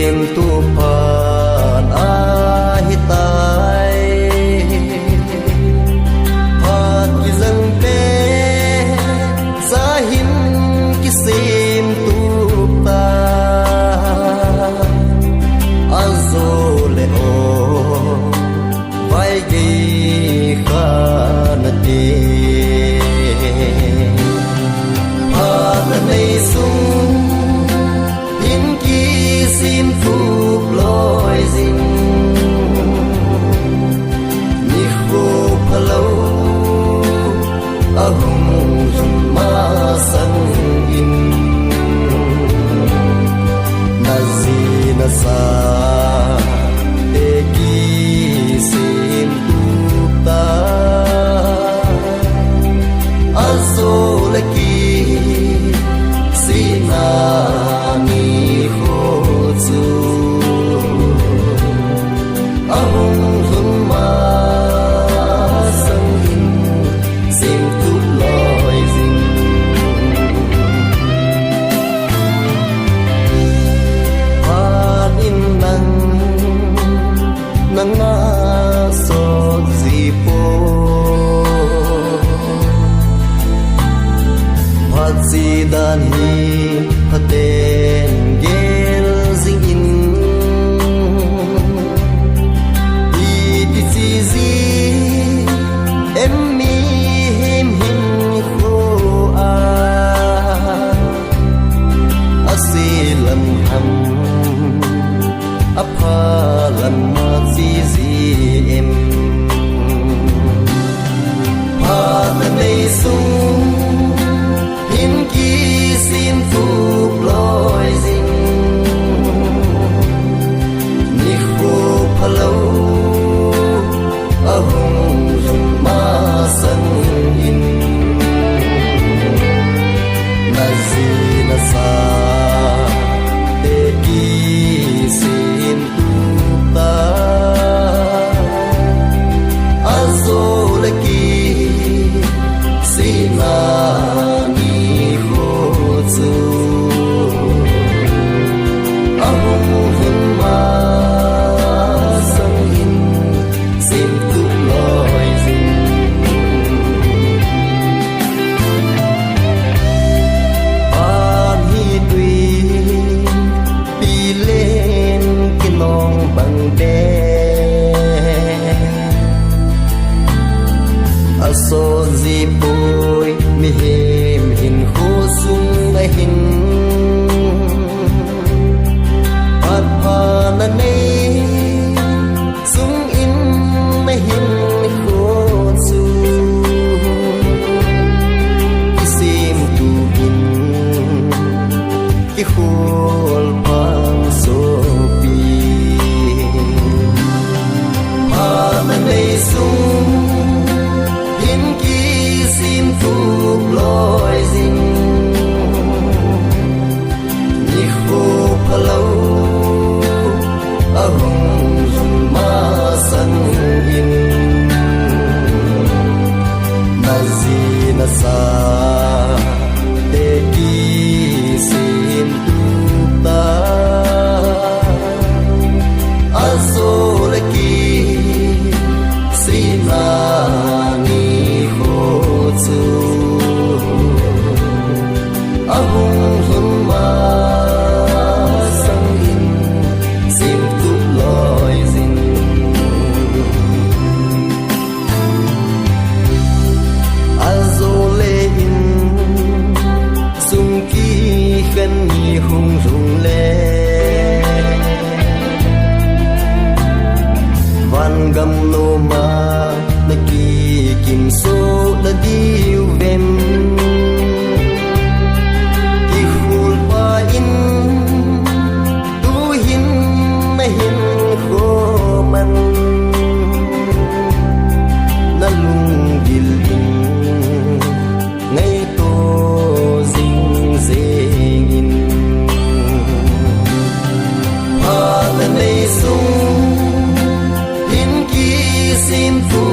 em tu phan ai tai phan ki zang pe zahin ki sim tu ta azole o vai ge khana te phan nei sung in ki sim tu loi zing ni kho phalo ahum ma sang in nazi na sa te ki sim tu ta azole ki sina ni kho zu ahum ma sang in sim tu loi zing in nang na so zi po phat si dan hi phaten gel zing in di ti chi zi em mi him hin kho a asilam ham aphalan ma si zi em phan nei sung in ki sim tu loi zing ni kho phalo ahum ma sang in nazi na sa te ki sim tu ta azole ki sina ni kho zu ahum ma sang in sim tu loi zing an hi tui pi lên cái non bằng đe a so zi boy mi hem hin kho sung na hin pat pa na nei sung in na hin kho su ki sim tu in ki khol pang so pi pa na nei sung in ki sim tu loi zing ni kho phalo ahum ma sang in nazi na sa te ki sim tu ta azole ki sina ni kho zu ahum ma sang in sim tu loi zing azole in sung ki khan ni hung rung le van gam no ma na ki kim so na diu vem ki khul pa in tu hin na hin kho man na lung gil in ngay to zing zing in pa na nei sung in ki sim tu